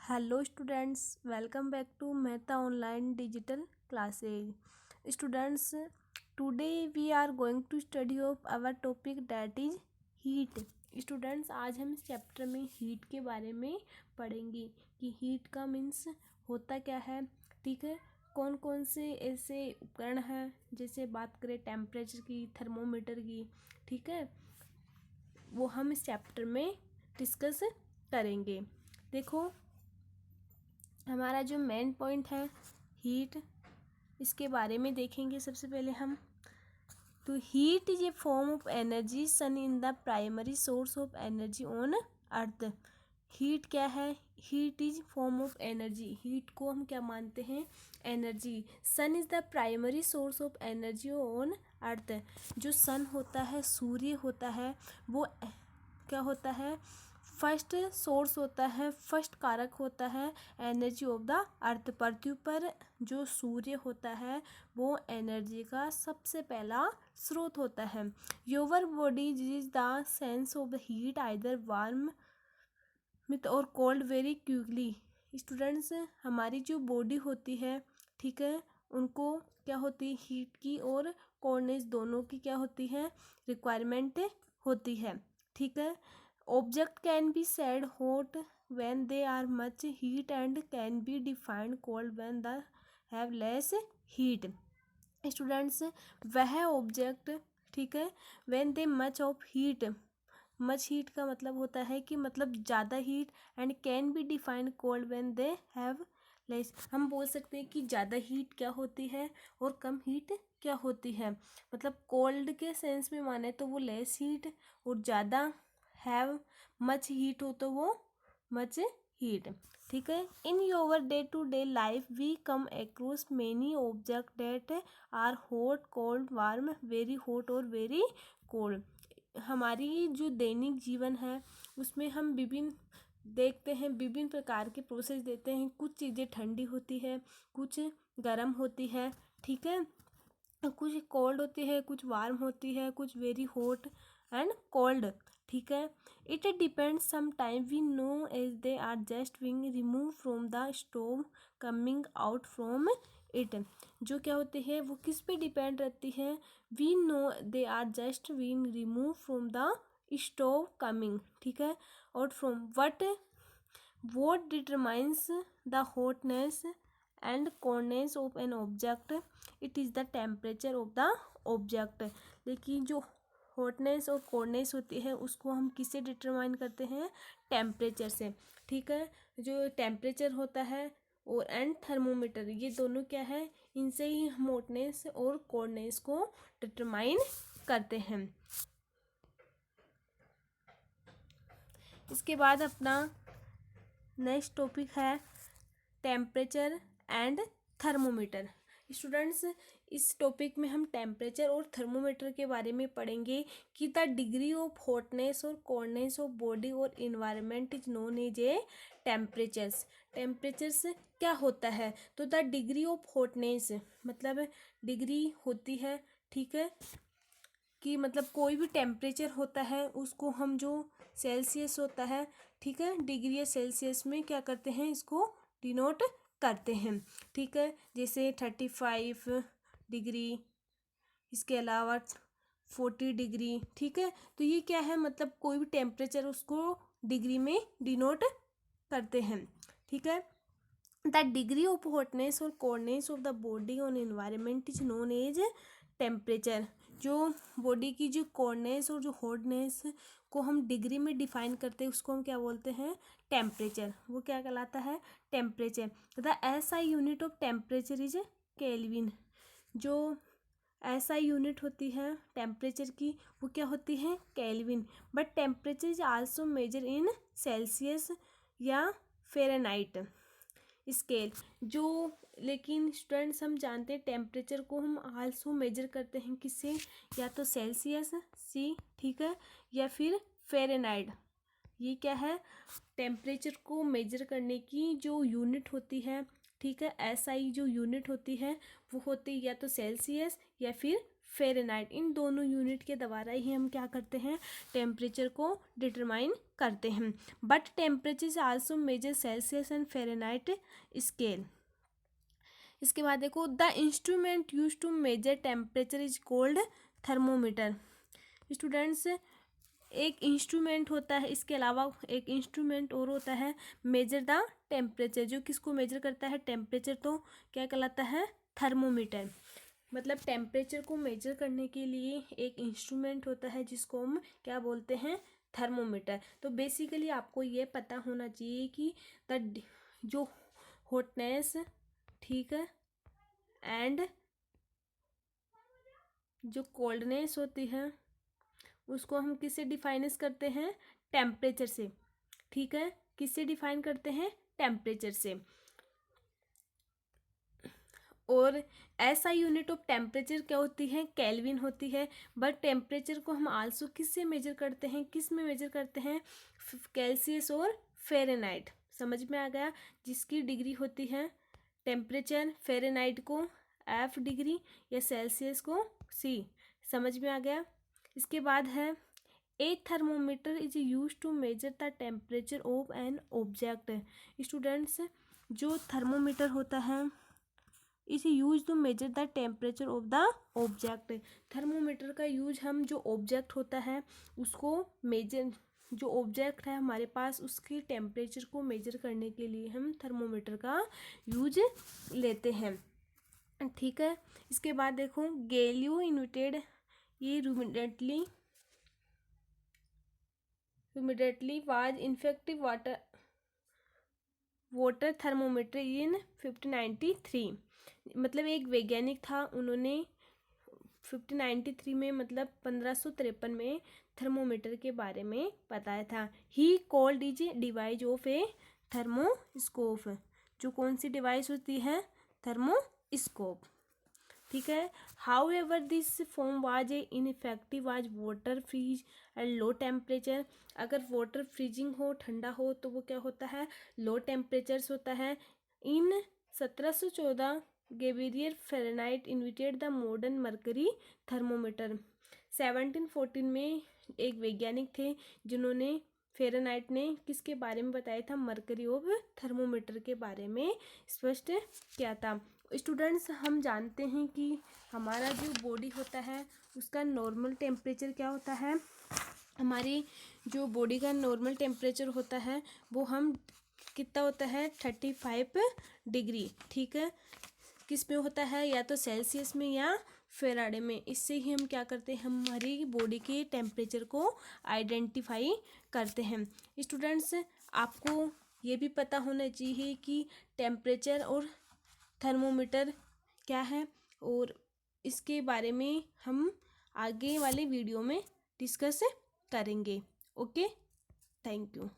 Hello students, welcome back to Mehta Online Digital Classes. Students, today we are going to study of our topic that is heat. Students आज हम इस chapter में heat के बारे में पढ़ेंगे कि हीट का मीन्स होता क्या है। ठीक है, कौन कौन से ऐसे उपकरण हैं, जैसे बात करें टेम्परेचर की, थर्मोमीटर की, ठीक है, वो हम इस चैप्टर में डिस्कस करेंगे। देखो, हमारा जो मेन पॉइंट है हीट, इसके बारे में देखेंगे सबसे पहले हम। तो heat is a form of energy sun in the primary source of energy on earth. Heat क्या है? Heat is form of energy. Heat को हम क्या मानते हैं? Energy. Sun is the primary source of energy on earth. जो sun होता है, सूर्य होता है, वो क्या होता है? फर्स्ट सोर्स होता है, फर्स्ट कारक होता है एनर्जी ऑफ द अर्थ। पृथ्वी पर जो सूर्य होता है वो एनर्जी का सबसे पहला स्रोत होता है। Your body is the sense of the heat either warm with और कोल्ड वेरी क्विकली। स्टूडेंट्स, हमारी जो बॉडी होती है, ठीक है, उनको क्या होती है? हीट की और कोल्डनेस दोनों की क्या होती है? रिक्वायरमेंट होती है। ठीक है, object can be said hot when they are much heat and can be defined cold when the have less heat. Students, वह ऑब्जेक्ट, ठीक है, when they much of heat, much heat का मतलब होता है कि मतलब ज़्यादा heat, and can be defined cold when they have less. हम बोल सकते हैं कि ज़्यादा हीट क्या होती है और कम हीट क्या होती है। मतलब कोल्ड के सेंस में माने तो वो लेस हीट, और ज़्यादा हैव मच हीट हो तो वो मच हीट। ठीक है, in your day to day life we come across many object that are hot, cold, warm, very hot और वेरी कोल्ड। हमारी जो दैनिक जीवन है उसमें हम विभिन्न देखते हैं, विभिन्न प्रकार के प्रोसेस देते हैं। कुछ चीज़ें ठंडी होती है, कुछ गर्म होती है, ठीक है, कुछ कोल्ड होती है, कुछ वार्म होती है, कुछ वेरी हॉट एंड कोल्ड। ठीक है, it depends some time we know as they are just being remove from the stove coming out from it. जो क्या होती है वो किस पे डिपेंड रहती है? We know they are just being remove from the stove coming, ठीक है, out from what what determines the hotness and coldness of an object? It is the temperature of the object। लेकिन जो hotness और coldness होती है उसको हम किससे डिटरमाइन करते हैं? टेम्परेचर से। ठीक है, जो टेम्परेचर होता है और एंड थर्मोमीटर, ये दोनों क्या है? इनसे ही हम हॉटनेस और कोल्डनेस को डिटरमाइन करते हैं। इसके बाद अपना नेक्स्ट टॉपिक है टेम्परेचर एंड थर्मोमीटर। स्टूडेंट्स, इस टॉपिक में हम टेम्परेचर और थर्मोमीटर के बारे में पढ़ेंगे कि द डिग्री ऑफ हॉटनेस और कोल्डनेस ऑफ बॉडी और environment is known as a temperatures. Temperatures क्या होता है? तो द डिग्री ऑफ हॉटनेस मतलब डिग्री होती है, ठीक है, कि मतलब कोई भी टेम्परेचर होता है उसको हम जो सेल्सियस होता है, ठीक है, डिग्री या सेल्सियस में क्या करते हैं? इसको डिनोट करते हैं। ठीक है, जैसे 35 डिग्री, इसके अलावा 40 डिग्री। ठीक है, तो ये क्या है? मतलब कोई भी टेम्परेचर उसको डिग्री में डिनोट करते हैं। ठीक है, द डिग्री ऑफ हॉटनेस और coldness of the body on environment is known as temperature. जो बॉडी की जो कोल्डनेस और जो हॉटनेस को हम डिग्री में डिफाइन करते हैं उसको हम क्या बोलते हैं? टेम्परेचर। वो क्या कहलाता है? Temperature. The SI unit of temperature is kelvin. जो एसआई यूनिट होती है टेम्परेचर की वो क्या होती है? Kelvin. But temperature is also measure in Celsius या फ़ारेनहाइट स्केल। जो लेकिन स्टूडेंट्स हम जानते हैं टेम्परेचर को हम आल्सो मेजर करते हैं किससे? या तो सेल्सियस सी, ठीक है, या फिर फ़ारेनहाइट। ये क्या है? टेम्परेचर को मेजर करने की जो यूनिट होती है, ठीक है, एसआई जो यूनिट होती है वो होती है या तो सेल्सियस या फिर फ़ारेनहाइट, इन दोनों यूनिट के द्वारा ही हम क्या करते हैं, टेम्परेचर को डिटरमाइन करते हैं। But temperature is also measure Celsius and Fahrenheit scale. इसके बाद देखो, the instrument use to measure temperature is called thermometer. Students, एक इंस्ट्रूमेंट होता है, इसके अलावा एक इंस्ट्रूमेंट और होता है मेजर द टेम्परेचर, जो किसको मेजर करता है, टेम्परेचर, तो क्या कहलाता है, थर्मोमीटर। मतलब टेम्परेचर को मेजर करने के लिए एक इंस्ट्रूमेंट होता है जिसको हम क्या बोलते हैं, थर्मोमीटर। तो बेसिकली आपको ये पता होना चाहिए कि जो हॉटनेस, ठीक है, एंड जो कोल्डनेस होती है उसको हम किससे डिफाइनिस करते हैं, टेम्परेचर से, ठीक है, किससे डिफाइन करते हैं, टेम्परेचर से। और ऐसा यूनिट ऑफ टेम्परेचर क्या होती है, केल्विन होती है। बट टेम्परेचर को हम आल्सो किससे मेजर करते हैं, किस में मेजर करते हैं, सेल्सियस और फ़ारेनहाइट। समझ में आ गया, जिसकी डिग्री होती है टेम्परेचर, फ़ारेनहाइट को F डिग्री या सेल्सियस को C। समझ में आ गया। इसके बाद है, a thermometer is use to measure the temperature of an object. Students, जो थर्मोमीटर होता है इसे use to measure the temperature of the object. Thermometer का यूज हम जो ऑब्जेक्ट होता है उसको मेजर, जो ऑब्जेक्ट है हमारे पास उसके टेम्परेचर को मेजर करने के लिए हम थर्मोमीटर का यूज लेते हैं, ठीक है। इसके बाद देखो, गैलियो इन्वेंटेड ये immediately was effective water thermometer in 1593। मतलब एक वैज्ञानिक था, उन्होंने 1593 में, मतलब 1553 में थर्मोमीटर के बारे में बताया था। He called is device of a thermoscope. जो कौन सी डिवाइस होती है, थर्मोस्कोप, ठीक है। However this form was a ineffective was water freeze and low temperature. अगर वाटर फ्रीजिंग हो, ठंडा हो, तो वो क्या होता है, लो टेम्परेचर्स होता है। इन 1714 Gabriel Fahrenheit invented the modern mercury thermometer. 1714 में एक वैज्ञानिक थे जिन्होंने, फ़ारेनहाइट ने किसके बारे में बताया था, मर्करी ऑफ थर्मोमीटर के बारे में स्पष्ट किया था। स्टूडेंट्स, हम जानते हैं कि हमारा जो बॉडी होता है उसका नॉर्मल टेम्परेचर क्या होता है, हमारी जो बॉडी का नॉर्मल टेम्परेचर होता है वो हम कितना होता है, 35 डिग्री, ठीक है। किस में होता है, या तो सेल्सियस में या फ़ारेनहाइट में। इससे ही हम क्या करते हैं, हमारी बॉडी के टेम्परेचर को आइडेंटिफाई करते हैं। स्टूडेंट्स, आपको ये भी पता होना चाहिए कि टेम्परेचर और थर्मोमीटर क्या है, और इसके बारे में हम आगे वाले वीडियो में डिस्कस करेंगे। Okay, thank you.